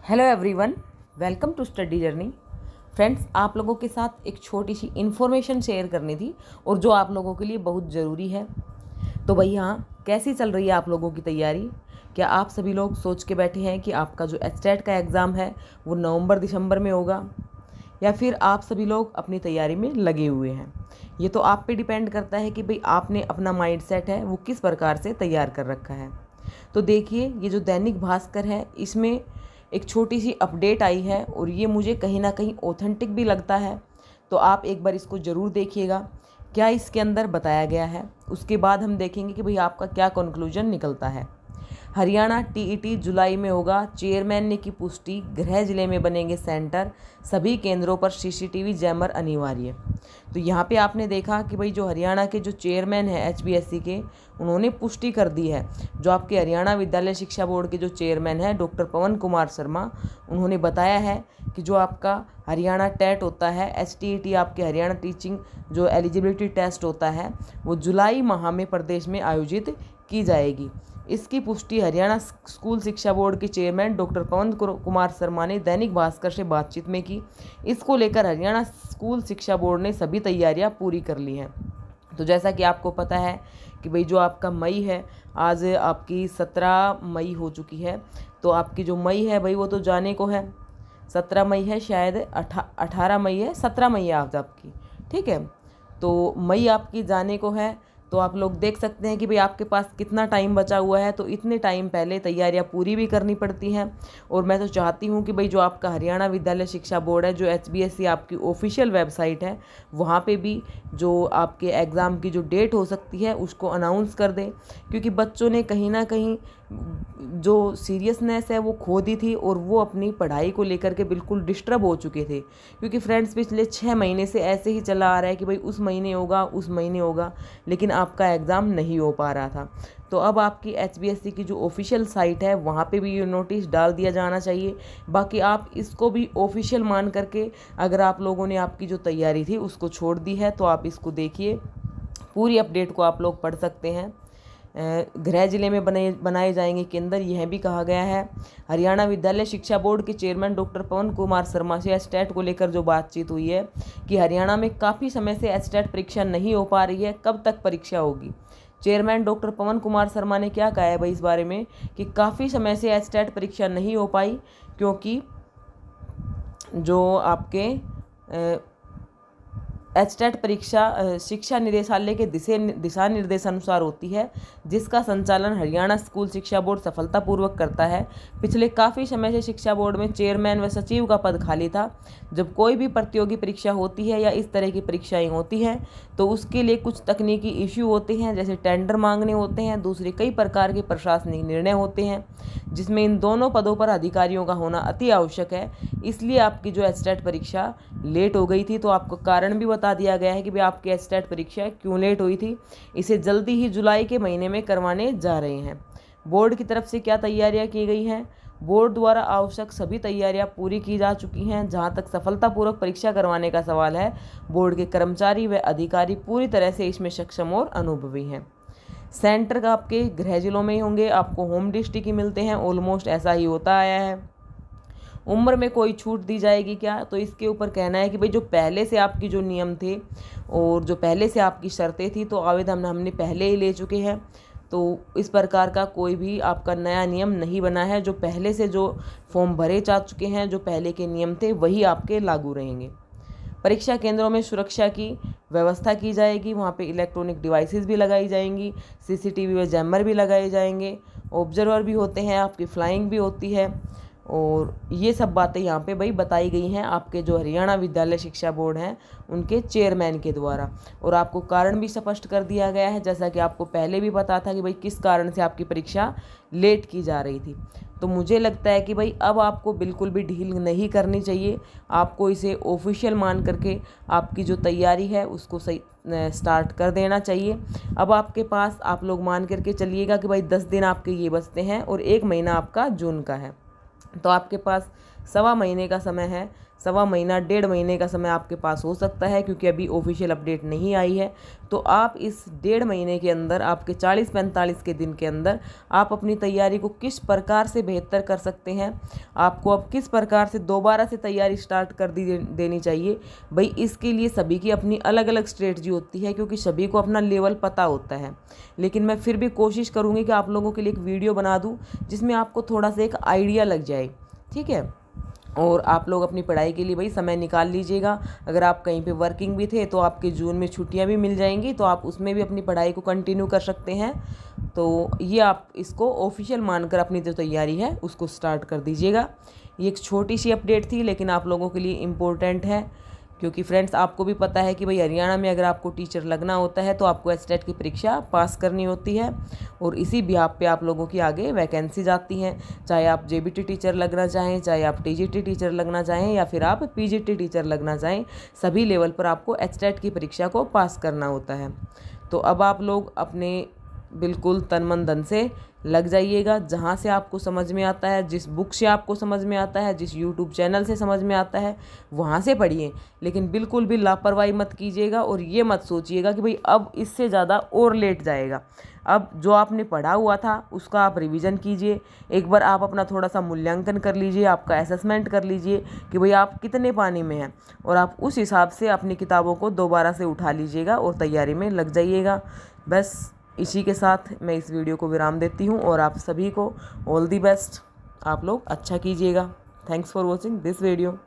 Hello everyone, welcome to Study Journey. Friends, आप लोगों के साथ एक छोटी सी इन्फॉर्मेशन शेयर करनी थी और जो आप लोगों के लिए बहुत ज़रूरी है। तो भाई हाँ, कैसी चल रही है आप लोगों की तैयारी? क्या आप सभी लोग सोच के बैठे हैं कि आपका जो एस्टेट का एग्ज़ाम है वो नवंबर दिसंबर में होगा, या फिर आप सभी लोग अपनी तैयारी में लगे हुए हैं? ये तो आप पे डिपेंड करता है कि भाई आपने अपना माइंड सेट है वो किस प्रकार से तैयार कर रखा है। तो देखिए, ये जो दैनिक भास्कर है इसमें एक छोटी सी अपडेट आई है और ये मुझे कहीं ना कहीं ऑथेंटिक भी लगता है। तो आप एक बार इसको ज़रूर देखिएगा क्या इसके अंदर बताया गया है। उसके बाद हम देखेंगे कि भाई आपका क्या कंक्लूजन निकलता है। हरियाणा टीईटी जुलाई में होगा, चेयरमैन ने की पुष्टि, गृह जिले में बनेंगे सेंटर, सभी केंद्रों पर सीसीटीवी जैमर अनिवार्य। तो यहाँ पे आपने देखा कि भाई जो हरियाणा के जो चेयरमैन हैं एचबीएससी के, उन्होंने पुष्टि कर दी है। जो आपके हरियाणा विद्यालय शिक्षा बोर्ड के जो चेयरमैन हैं डॉक्टर पवन कुमार शर्मा, उन्होंने बताया है कि जो आपका हरियाणा टेट होता है, एचटीईटी आपके हरियाणा टीचिंग जो एलिजिबिलिटी टेस्ट होता है, वो जुलाई माह में प्रदेश में आयोजित की जाएगी। इसकी पुष्टि हरियाणा स्कूल शिक्षा बोर्ड के चेयरमैन डॉक्टर पवन कुमार शर्मा ने दैनिक भास्कर से बातचीत में की। इसको लेकर हरियाणा स्कूल शिक्षा बोर्ड ने सभी तैयारियां पूरी कर ली हैं। तो जैसा कि आपको पता है कि भाई जो आपका मई है, आज आपकी 17 मई हो चुकी है। तो आपकी जो मई है भाई वो तो जाने को है, 17 मई है शायद, 18 मई है, 17 मई है आज आपकी, ठीक है। तो मई आपकी जाने को है। तो आप लोग देख सकते हैं कि भाई आपके पास कितना टाइम बचा हुआ है। तो इतने टाइम पहले तैयारियां पूरी भी करनी पड़ती हैं। और मैं तो चाहती हूं कि भाई जो आपका हरियाणा विद्यालय शिक्षा बोर्ड है, जो एचबीएससी आपकी ऑफिशियल वेबसाइट है, वहाँ पे भी जो आपके एग्ज़ाम की जो डेट हो सकती है उसको अनाउंस कर दें। क्योंकि बच्चों ने कहीं ना कहीं जो सीरियसनेस है वो खो दी थी और वो अपनी पढ़ाई को लेकर के बिल्कुल डिस्टर्ब हो चुके थे। क्योंकि फ्रेंड्स, पिछले 6 महीने से ऐसे ही चला आ रहा है कि भाई उस महीने होगा, उस महीने होगा, लेकिन आपका एग्ज़ाम नहीं हो पा रहा था। तो अब आपकी एचबीएससी की जो ऑफिशियल साइट है वहाँ पे भी ये नोटिस डाल दिया जाना चाहिए। बाकी आप इसको भी ऑफिशियल मान करके, अगर आप लोगों ने आपकी जो तैयारी थी उसको छोड़ दी है तो आप इसको देखिए, पूरी अपडेट को आप लोग पढ़ सकते हैं। गृह जिले में बनाए जाएंगे केंद्र, यह भी कहा गया है। हरियाणा विद्यालय शिक्षा बोर्ड के चेयरमैन डॉक्टर पवन कुमार शर्मा से एस्टेट को लेकर जो बातचीत हुई है कि हरियाणा में काफ़ी समय से एस्टेट परीक्षा नहीं हो पा रही है, कब तक परीक्षा होगी। चेयरमैन डॉक्टर पवन कुमार शर्मा ने क्या कहा है भाई इस बारे में कि काफ़ी समय से एस्टेट परीक्षा नहीं हो पाई, क्योंकि जो आपके एचटेट परीक्षा शिक्षा निदेशालय के दिशा निर्देशानुसार होती है, जिसका संचालन हरियाणा स्कूल शिक्षा बोर्ड सफलतापूर्वक करता है। पिछले काफ़ी समय से शिक्षा बोर्ड में चेयरमैन व सचिव का पद खाली था। जब कोई भी प्रतियोगी परीक्षा होती है या इस तरह की परीक्षाएं होती हैं तो उसके लिए कुछ तकनीकी इश्यू होते हैं, जैसे टेंडर मांगने होते हैं, दूसरे कई प्रकार के प्रशासनिक निर्णय होते हैं, जिसमें इन दोनों पदों पर अधिकारियों का होना अति आवश्यक है। इसलिए आपकी जो एचटेट परीक्षा लेट हो गई थी। तो आपको कारण भी बता दिया गया है कि भाई आपकी एचटेट परीक्षा क्यों लेट हुई थी। इसे जल्दी ही जुलाई के महीने में करवाने जा रहे हैं। बोर्ड की तरफ से क्या तैयारियां की गई हैं? बोर्ड द्वारा आवश्यक सभी तैयारियां पूरी की जा चुकी हैं। जहां तक सफलतापूर्वक परीक्षा करवाने का सवाल है, बोर्ड के कर्मचारी व अधिकारी पूरी तरह से इसमें सक्षम और अनुभवी हैं। सेंटर का आपके गृह जिलों में ही होंगे, आपको होम डिस्ट्रिक्ट ही मिलते हैं, ऑलमोस्ट ऐसा ही होता आया है। उम्र में कोई छूट दी जाएगी क्या? तो इसके ऊपर कहना है कि भाई जो पहले से आपकी जो नियम थे और जो पहले से आपकी शर्तें थी, तो आवेदन हमने पहले ही ले चुके हैं। तो इस प्रकार का कोई भी आपका नया नियम नहीं बना है। जो पहले से जो फॉर्म भरे जा चुके हैं, जो पहले के नियम थे, वही आपके लागू रहेंगे। परीक्षा केंद्रों में सुरक्षा की व्यवस्था की जाएगी। वहाँ पे इलेक्ट्रॉनिक डिवाइसेस भी लगाई जाएंगी, सीसीटीवी व जैमर भी लगाए जाएंगे, ऑब्जर्वर भी होते हैं, आपकी फ्लाइंग भी होती है। और ये सब बातें यहाँ पे भाई बताई गई हैं आपके जो हरियाणा विद्यालय शिक्षा बोर्ड हैं उनके चेयरमैन के द्वारा। और आपको कारण भी स्पष्ट कर दिया गया है, जैसा कि आपको पहले भी पता था कि भाई किस कारण से आपकी परीक्षा लेट की जा रही थी। तो मुझे लगता है कि भाई अब आपको बिल्कुल भी ढील नहीं करनी चाहिए। आपको इसे ऑफिशियल मान करके आपकी जो तैयारी है उसको सही स्टार्ट कर देना चाहिए। अब आपके पास, आप लोग मान करके चलिएगा कि भाई 10 दिन आपके ये बचते हैं और 1 महीना आपका जून का है। तो आपके पास सवा महीने का समय है, सवा महीना 1.5 महीने का समय आपके पास हो सकता है, क्योंकि अभी ऑफिशियल अपडेट नहीं आई है। तो आप इस 1.5 महीने के अंदर, आपके 40-45 के दिन के अंदर आप अपनी तैयारी को किस प्रकार से बेहतर कर सकते हैं, आपको अब किस प्रकार से दोबारा से तैयारी स्टार्ट कर देनी चाहिए। भाई इसके लिए सभी की अपनी अलग अलग स्ट्रेटजी होती है, क्योंकि सभी को अपना लेवल पता होता है। लेकिन मैं फिर भी कोशिश करूँगी कि आप लोगों के लिए एक वीडियो बना दूँ जिसमें आपको थोड़ा सा एक आइडिया लग जाए, ठीक है। और आप लोग अपनी पढ़ाई के लिए भाई समय निकाल लीजिएगा। अगर आप कहीं पे वर्किंग भी थे तो आपके जून में छुट्टियां भी मिल जाएंगी, तो आप उसमें भी अपनी पढ़ाई को कंटिन्यू कर सकते हैं। तो ये आप इसको ऑफिशियल मानकर अपनी जो तैयारी है उसको स्टार्ट कर दीजिएगा। ये एक छोटी सी अपडेट थी, लेकिन आप लोगों के लिए इम्पोर्टेंट है, क्योंकि फ्रेंड्स आपको भी पता है कि भाई हरियाणा में अगर आपको टीचर लगना होता है तो आपको एचटेट की परीक्षा पास करनी होती है, और इसी बिहाफ पे आप लोगों की आगे वैकेंसी जाती हैं। चाहे आप जेबीटी टीचर लगना चाहें, चाहे आप टीजीटी टीचर लगना चाहें, या फिर आप पीजीटी टीचर लगना चाहें, सभी लेवल पर आपको एचटेट की परीक्षा को पास करना होता है। तो अब आप लोग अपने बिल्कुल तन मन धन से लग जाइएगा। जहाँ से आपको समझ में आता है, जिस बुक से आपको समझ में आता है, जिस यूट्यूब चैनल से समझ में आता है, वहाँ से पढ़िए। लेकिन बिल्कुल भी लापरवाही मत कीजिएगा, और ये मत सोचिएगा कि भाई अब इससे ज़्यादा और लेट जाएगा। अब जो आपने पढ़ा हुआ था उसका आप रिवीजन कीजिए। एक बार आप अपना थोड़ा सा मूल्यांकन कर लीजिए, आपका असेसमेंट कर लीजिए कि भाई आप कितने पानी में हैं, और आप उस हिसाब से अपनी किताबों को दोबारा से उठा लीजिएगा और तैयारी में लग जाइएगा। बस इसी के साथ मैं इस वीडियो को विराम देती हूँ, और आप सभी को ऑल दी बेस्ट। आप लोग अच्छा कीजिएगा। Thanks for watching this video.